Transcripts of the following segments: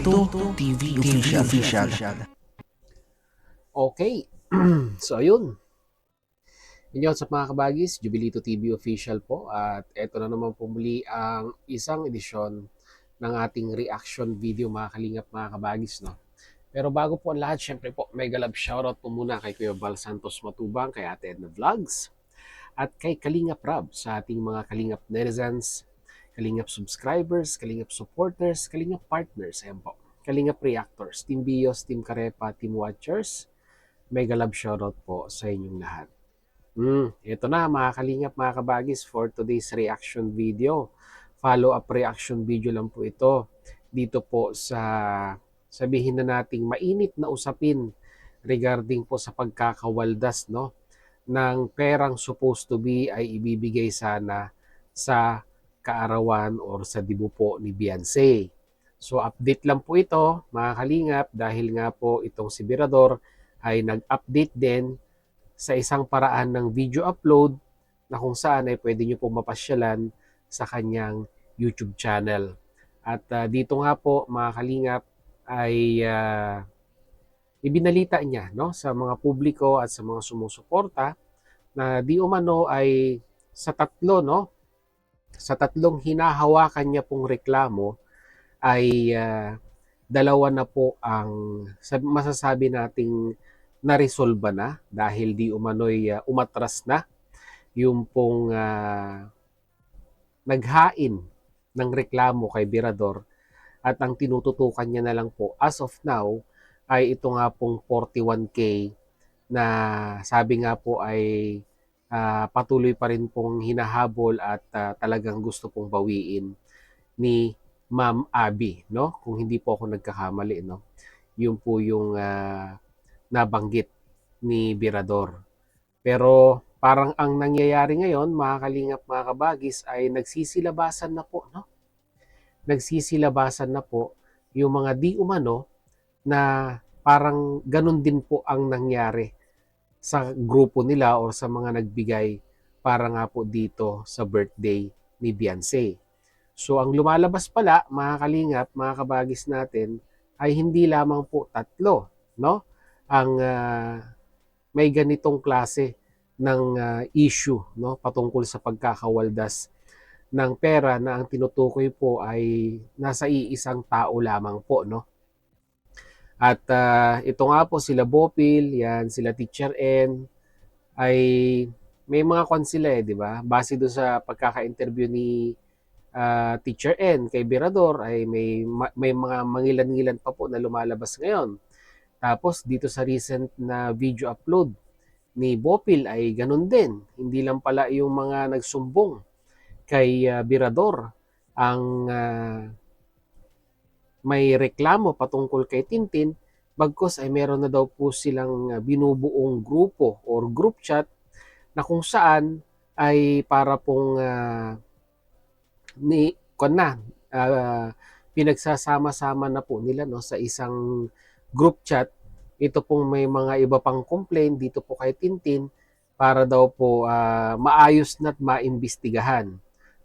Jubilito TV Official. Okay. So ayun. Inyo sa mga kabagis, Jubilito TV Official po. At eto na naman po muli ang isang edisyon ng ating reaction video mga kalingap mga kabagis. No? Pero bago po ang lahat, syempre po, mega love shoutout po muna kay Kuya Val Santos Matubang, kay Ate Edna Vlogs, at kay Kalingap Rab sa ating mga Kalingap netizens, Kalingap subscribers, Kalingap supporters, Kalingap partners, ayan po. Kalingap reactors, Team Bios, Team Karepa, Team Watchers, mega love shoutout po sa inyong lahat. Ito na mga kalingap mga kabagis for today's reaction video. Follow-up reaction video lang po ito. Dito po sa sabihin na nating mainit na usapin regarding po sa pagkakawaldas no ng perang supposed to be ay ibibigay sana sa kaarawan or sa dibu po ni Beyonce. So update lang po ito mga kalingap dahil nga po itong si Birador ay nag-update din sa isang paraan ng video upload na kung saan ay pwede nyo po mapasyalan sa kanyang YouTube channel. At dito nga po mga kalingap ay ibinalita niya no, sa mga publiko at sa mga sumusuporta na di umano ay sa tatlo no, sa tatlong hinahawakan niya pong reklamo ay dalawa na po ang masasabi nating naresolba na dahil di umano'y umatras na yung pong naghain ng reklamo kay Birador at ang tinututukan niya na lang po as of now ay ito nga pong 41K na sabi nga po ay patuloy pa rin pong hinahabol at talagang gusto pong bawiin ni Ma'am Abby, no? Kung hindi po ako nagkakamali, no? Yun po yung nabanggit ni Birador. Pero parang ang nangyayari ngayon, mga kalingap, mga kabagis, ay nagsisilabasan na po, no? Nagsisilabasan na po yung mga di umano na parang ganun din po ang nangyari sa grupo nila o sa mga nagbigay para nga po dito sa birthday ni Beyonce. So ang lumalabas pala, mga kalingap, mga kabagis natin, ay hindi lamang po tatlo, no? Ang may ganitong klase ng issue no patungkol sa pagkakawaldas ng pera na ang tinutukoy po ay nasa iisang tao lamang po no. At ito nga po sila Bopil, yan sila Teacher N ay may mga kwan sila di ba? Base do sa pagkaka-interview ni Teacher N kay Birador ay may mga mangilan-ngilan pa po na lumalabas ngayon. Tapos dito sa recent na video upload ni Bopil ay ganun din. Hindi lang pala yung mga nagsumbong kay Birador ang may reklamo patungkol kay Tintin, bagkus ay meron na daw po silang binubuong grupo or group chat na kung saan ay para pong pinagsasama-sama na po nila no sa isang group chat. Ito pong may mga iba pang complaint dito po kay Tintin para daw po maayos na at maimbestigahan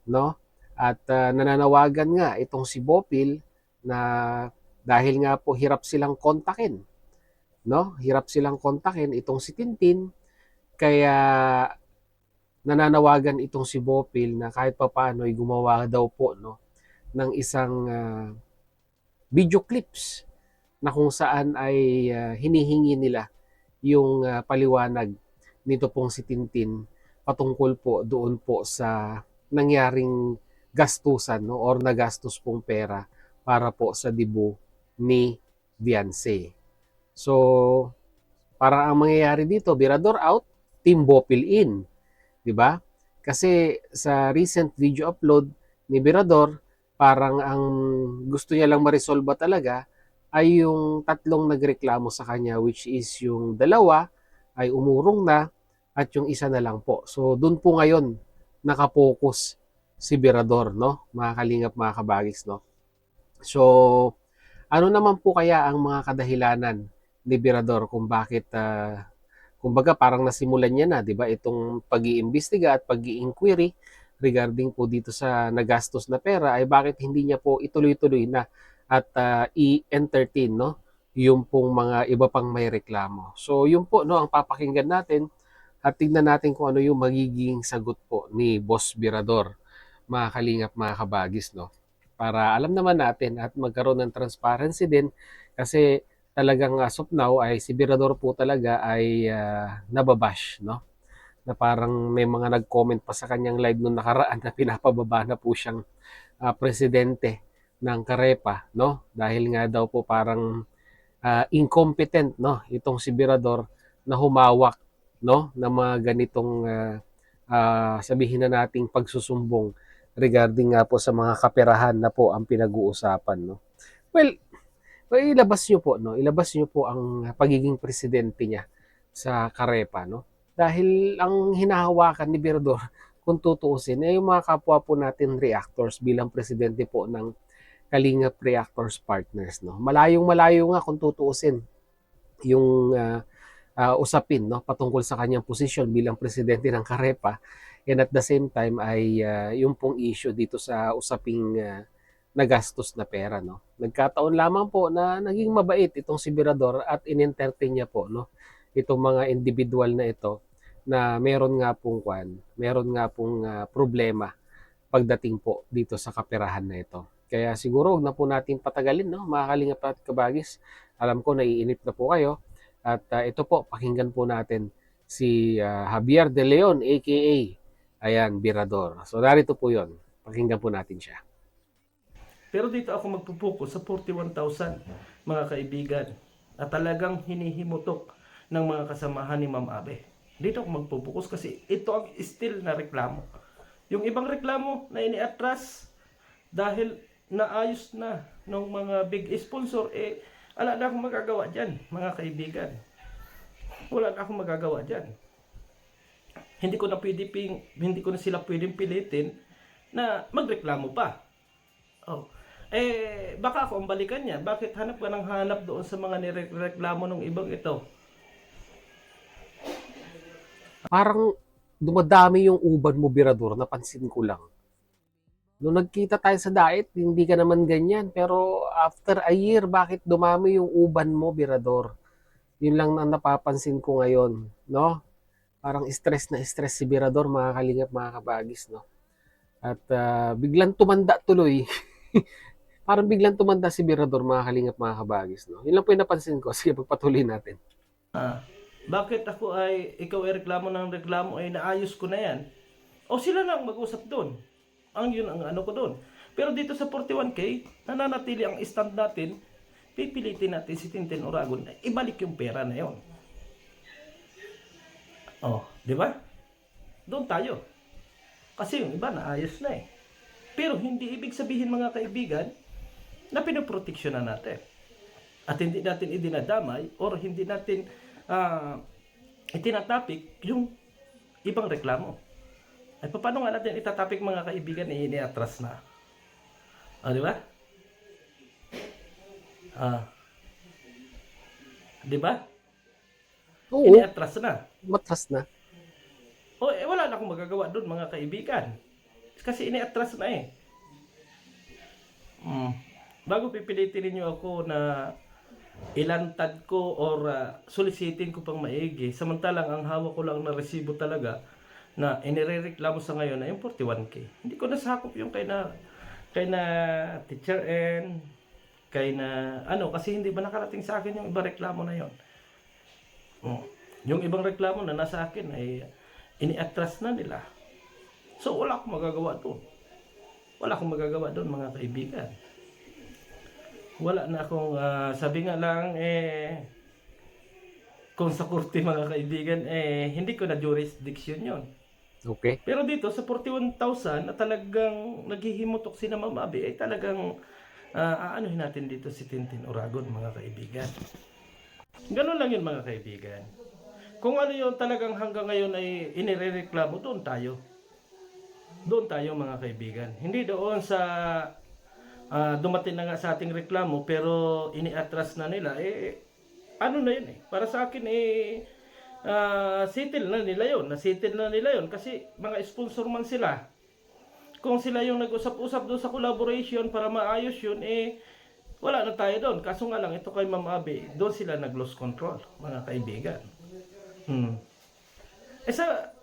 no. At nananawagan nga itong si Bopil na dahil nga po hirap silang kontakin no, hirap silang kontakin itong si Tintin, kaya nananawagan itong si Bopil na kahit papaano ay gumawa daw po no ng isang video clips na kung saan ay hinihingi nila yung paliwanag nito pong si Tintin patungkol po doon po sa nangyaring gastusan no or nagastos pong pera para po sa dibu ni Beyonce. So, para ang mangyayari dito, Birador out, Team Bopil in, 'di ba? Kasi sa recent video upload ni Birador, parang ang gusto niya lang ma-resolve talaga ay yung tatlong nagreklamo sa kanya, which is yung dalawa ay umurong na at yung isa na lang po. So doon po ngayon nakapokus si Birador no, mga kalingap mga kabagis no. So ano naman po kaya ang mga kadahilanan ni Birador kung bakit kumbaga parang nasimulan niya na 'di ba itong pag-iimbestiga at pag-i-inquiry regarding po dito sa nagastos na pera ay bakit hindi niya po ituloy-tuloy na at i-entertain, no, yung pong mga iba pang may reklamo. So yun po, no, ang papakinggan natin at tignan natin kung ano yung magiging sagot po ni Boss Birador, mga kalingap, mga kabagis, no? Para alam naman natin at magkaroon ng transparency din kasi talagang as of now ay si Birador po talaga ay nababash, no? Na parang may mga nag-comment pa sa kanyang live nung nakaraan na pinapababa na po siyang presidente ng Karepa, no? Dahil nga daw po parang incompetent, no, itong si Birador na humawak, no, ng mga ganitong sabihin na nating pagsusumbong regarding nga po sa mga kaperahan na po ang pinag-uusapan, no. Well, ilabas niyo po, no, ilabas niyo po ang pagiging presidente niya sa Karepa, no. Dahil ang hinahawakan ni Birador kung tutuusin ay yung mga kapwa po natin reactors bilang presidente po ng Kalingap Reactors Partners, no. Malayong-malayo nga kung tutuusin yung usapin, no, patungkol sa kanyang posisyon bilang presidente ng Karepa, and at the same time ay yung pong issue dito sa usaping nagastos na pera, no. Nagkataon lamang po na naging mabait itong si Birador at in-entertain niya po, no, itong mga individual na ito na meron nga pong problema pagdating po dito sa kaperahan na ito. Kaya siguro huwag na po natin patagalin, no, mga kalingap at kabagis. Alam ko naiinip na po kayo. At ito po, pakinggan po natin si Javier De Leon, aka ayan, Birador. So narito po yon. Pakinggan po natin siya. Pero dito ako magpupuko sa 41,000 mga kaibigan at talagang hinihimutok ng mga kasamahan ni Ma'am Abe. Dito ako magpupukus kasi ito ang still na reklamo. Yung ibang reklamo na iniatras dahil naayos na ng mga big sponsor, ala na akong magagawa dyan, mga kaibigan. Wala na akong magagawa dyan. Hindi ko na sila pwedeng pilitin na magreklamo pa. Oh. Baka ako ang balikan niya. Bakit hanap ka ng hanap doon sa mga nireklamo ng ibang ito? Parang dumadami yung uban mo, Birador, napansin ko lang. Nung nagkita tayo sa diet, hindi ka naman ganyan. Pero after a year, bakit dumami yung uban mo, Birador? Yun lang ang napapansin ko ngayon, no? Parang stress na stress si Birador, mga kalingap, mga kabagis, no? At biglang tumanda tuloy. Parang biglang tumanda si Birador, mga kalingap, mga kabagis, no? Yun lang po yung napansin ko. Sige, pagpatuloy natin. Bakit ikaw ay reklamo ng reklamo, naayos ko na yan? O sila lang mag-usap doon. Yun ang ano ko doon. Pero dito sa 41K, nananatili ang stand natin, pipilitin natin si Tintin Oragon na ibalik yung pera na yon. Di ba? Doon tayo. Kasi yung iba naayos na Pero hindi ibig sabihin, mga kaibigan, na pinoproteksyon na natin. At hindi natin idinadamay or hindi natin itinatapik yung ibang reklamo. Paano nga natin itatapik, mga kaibigan, iniatras na? Di ba? Di ba? Oo, Iniatras na. matras na. Wala na akong magagawa doon, mga kaibigan. Kasi iniatras na Bago pipilitin niyo ako na ilantad ko or solicitin ko pang maigi, samantalang ang hawak ko lang na resibo talaga na inirereklamo sa ngayon na yung 41K. Hindi ko nasakop yung kay na Teacher N, kasi hindi ba nakarating sa akin yung ibang reklamo na yon. Yung ibang reklamo na nasa akin ay iniatras na nila. So wala akong magagawa doon. Mga kaibigan. Wala na akong sabi nga lang kung sa korte, mga kaibigan, hindi ko na jurisdiction yon. Okay. Pero dito sa 41,000 na talagang naghihimutok si na Ma'am Abby, ay talagang aanuhin natin dito si Tintin Oragon, mga kaibigan. Ganun lang yun, mga kaibigan. Kung ano yun talagang hanggang ngayon ay inirereklamo, doon tayo. Mga kaibigan. Hindi doon sa dumating na nga sa ating reklamo pero iniatras na nila, ano na yun para sa akin settle na nila yon kasi mga sponsor man sila. Kung sila yung nag-usap-usap doon sa collaboration para maayos yun, wala na tayo doon. Kaso nga lang, ito kay Ma'am Abby, doon sila nag-lose control, mga kaibigan. Eh sa,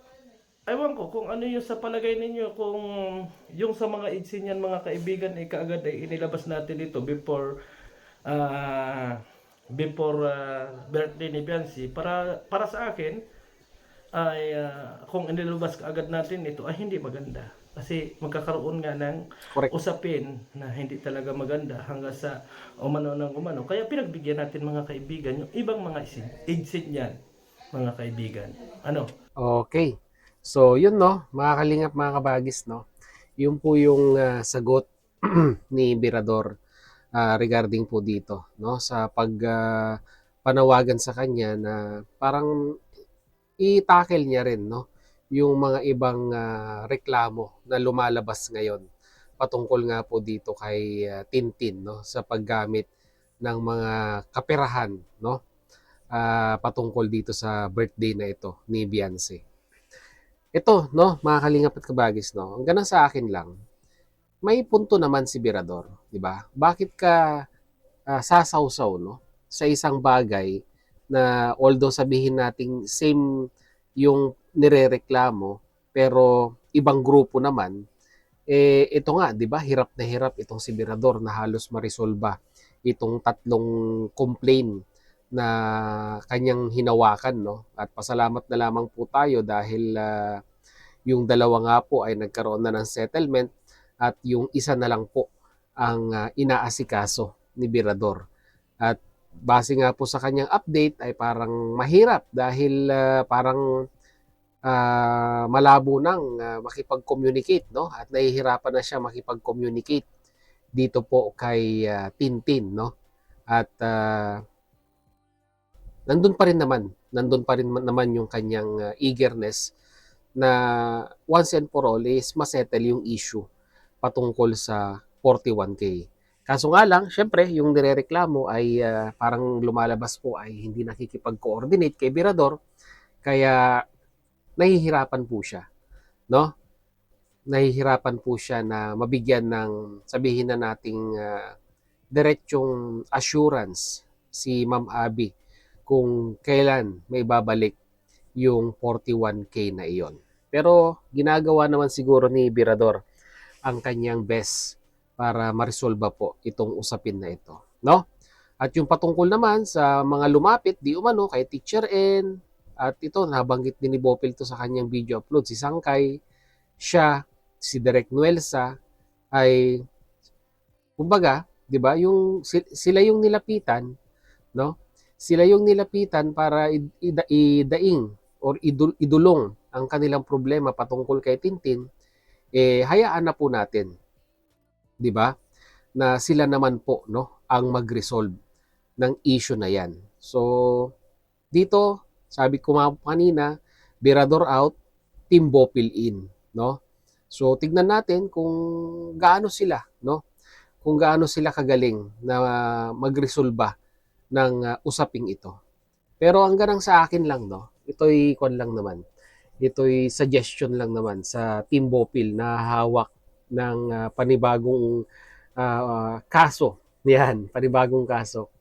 ewan ko kung ano yung sa palagay ninyo, kung yung sa mga idsin yan mga kaibigan, eh kaagad ay inilabas natin ito ah, before birthday ni Biancy. Para sa akin, ay kung inilabas kaagad natin ito ay hindi maganda. Kasi magkakaroon nga ng Correct. usapin na hindi talaga maganda hanggang sa umano ng umano. Kaya pinagbigyan natin mga kaibigan yung ibang mga idsin yan, mga kaibigan. Ano? Okay. So, yun no, mga kalingap, mga kabagis, no. Yun po yung sagot ni Birador regarding po dito, no, sa panawagan sa kanya na parang i-tackle niya rin, no, yung mga ibang reklamo na lumalabas ngayon patungkol nga po dito kay Tintin, no, sa paggamit ng mga kaperahan, no, patungkol dito sa birthday na ito ni Beyonce. Ito, no, mga kalingap at kabagis, no, ang ganang sa akin lang, may punto naman si Birador, di ba? Bakit ka sasawsaw, no, sa isang bagay na although sabihin nating same yung nirereklamo, pero ibang grupo naman, eh ito nga, 'di ba? Hirap na hirap itong si Birador na halos maresolba itong tatlong complaint na kanyang hinawakan, no? At pasalamat na lamang po tayo dahil yung dalawa nga po ay nagkaroon na ng settlement at yung isa na lang po ang inaasikaso ni Birador. At base nga po sa kanyang update ay parang mahirap dahil parang malabo nang makipag-communicate, no? At nahihirapan na siya makipag-communicate dito po kay Tintin, no? At nandun pa rin naman yung kanyang eagerness na once and for all is masettle yung issue patungkol sa 41K. Kaso nga lang, syempre, yung nirereklamo ay parang lumalabas po ay hindi nakikipag-coordinate kay Birador, kaya nahihirapan po siya, no? Nahihirapan po siya na mabigyan ng, sabihin na nating diretsong assurance si Ma'am Abby kung kailan may babalik yung 41K na iyon. Pero ginagawa naman siguro ni Birador ang kanyang best para maresolba po itong usapin na ito, no? At yung patungkol naman sa mga lumapit di umano kay Teacher N, at ito nabanggit din ni Bopil to sa kanyang video upload, si Sangkay, siya, si Direk Nuelsa ay kumbaga, 'di ba? Yung sila yung nilapitan, no? Sila yung nilapitan para idaing or idulong ang kanilang problema patungkol kay Tintin, eh hayaan na po natin, 'di ba? Na sila naman po, no, ang mag-resolve ng issue na 'yan. So dito, sabi ko nga kanina, Birador out, Team Bopil in, no? So tignan natin kung gaano sila, no? Kung gaano sila kagaling na magresolba ng usaping ito. Pero ang ganang sa akin lang, no, ito'y kon lang naman. Ito'y suggestion lang naman sa Team Bopil na hawak ng panibagong kaso. Yan, panibagong kaso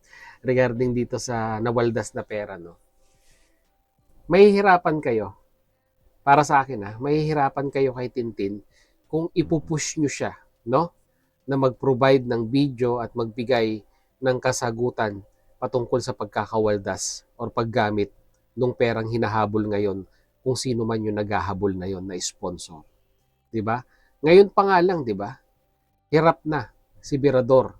regarding dito sa nawaldas na pera, no. Mahihirapan kayo, para sa akin mahihirapan kayo kay Tintin kung ipupush nyo siya, no, na mag-provide ng video at magbigay ng kasagutan patungkol sa pagkakawaldas or paggamit ng perang hinahabol ngayon kung sino man yung naghahabol na yon na sponsor. 'Di ba? Ngayon pa nga lang, 'di ba? Hirap na si Birador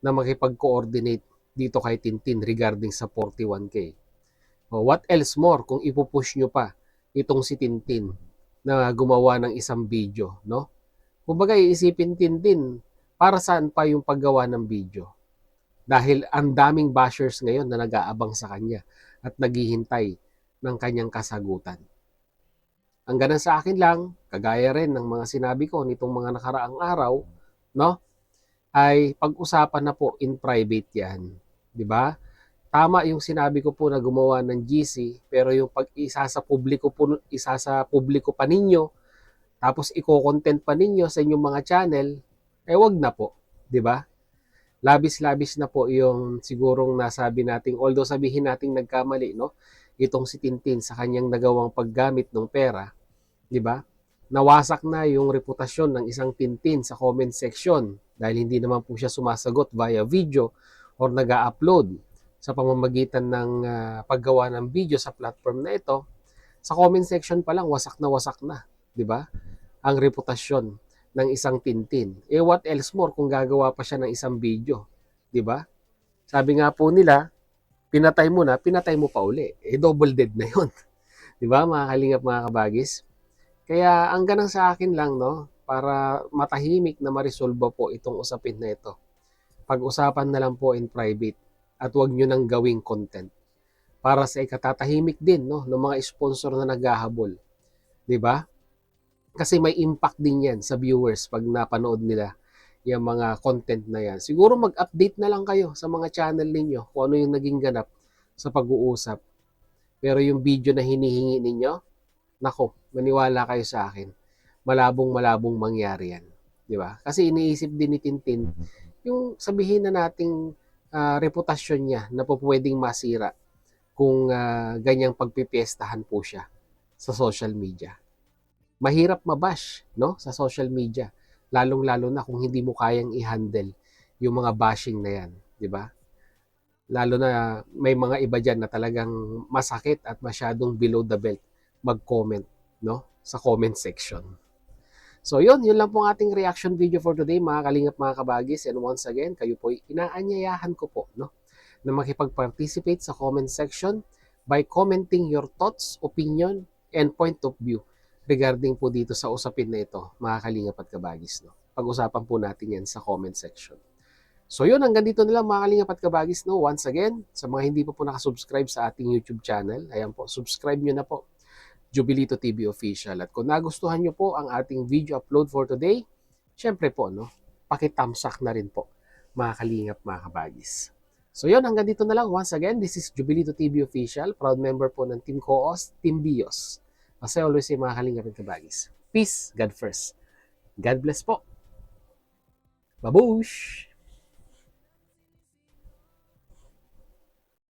na makipag-coordinate dito kay Tintin regarding sa 41K. O what else more kung ipupush nyo pa itong si Tintin na gumawa ng isang video, no? Kumbaga iisipin Tintin, para saan pa yung paggawa ng video? Dahil ang daming bashers ngayon na nag-aabang sa kanya at naghihintay ng kanyang kasagutan. Ang ganun sa akin lang, kagaya rin ng mga sinabi ko nitong mga nakaraang araw, no? Ay pag-usapan na po in private 'yan, 'di ba? Tama yung sinabi ko po na gumawa ng GC, pero yung pag isa sa publiko pa ninyo, tapos i-content pa ninyo sa inyong mga channel, eh wag na po, 'di ba? Labis-labis na po yung sigurong nasabi nating, although sabihin nating nagkamali, no? Itong si Tintin sa kanyang nagawang paggamit ng pera, di ba? Nawasak na yung reputasyon ng isang Tintin sa comment section dahil hindi naman po siya sumasagot via video or nag-upload sa pamamagitan ng paggawa ng video sa platform na ito. Sa comment section pa lang, wasak na, di ba? Ang reputasyon ng isang Tintin. Eh what else more kung gagawa pa siya ng isang video, 'di ba? Sabi nga po nila, pinatay mo pa uli. Eh double dead na 'yon. 'Di ba, mga kalingap, mga kabagis? Kaya ang ganang sa akin lang, no, para matahimik na maresolba po itong usapin na ito. Pag-usapan na lang po in private at huwag nyo nang gawing content para sa ikatatahimik din, no, ng mga sponsor na naghahabol. 'Di ba? Kasi may impact din yan sa viewers pag napanood nila yung mga content na yan. Siguro mag-update na lang kayo sa mga channel ninyo kung ano yung naging ganap sa pag-uusap. Pero yung video na hinihingi ninyo, nako, maniwala kayo sa akin. Malabong mangyari yan. Di ba? Kasi iniisip din ni Tintin yung sabihin na nating reputasyon niya na po pwedeng masira kung ganyang pagpipiestahan po siya sa social media. Mahirap mabash, no, sa social media, lalong-lalo na kung hindi mo kayang i-handle yung mga bashing na yan, di ba? Lalo na may mga iba diyan na talagang masakit at masyadong below the belt mag-comment, no, sa comment section. So yun lang po ang ating reaction video for today, mga kalingap, mga kabagis. And once again, kayo po inaanyayahan ko po, no, na makipag-participate sa comment section by commenting your thoughts, opinion, and point of view regarding po dito sa usapin na ito, mga kalingap at kabagis. No? Pag-usapan po natin yan sa comment section. So yun, hanggang dito na lang, mga kalingap at kabagis. No? Once again, sa mga hindi pa po nakasubscribe sa ating YouTube channel, ayan po, subscribe nyo na po, Jubilito TV Official. At kung nagustuhan nyo po ang ating video upload for today, syempre po, no, paki-thumbs up na rin po, mga kalingap, mga kabagis. So yun, hanggang dito na lang. Once again, this is Jubilito TV Official, proud member po ng Team Coos, Team Bios. As I always say, mga kalingap at kabagis, peace, God first. God bless po. Babush!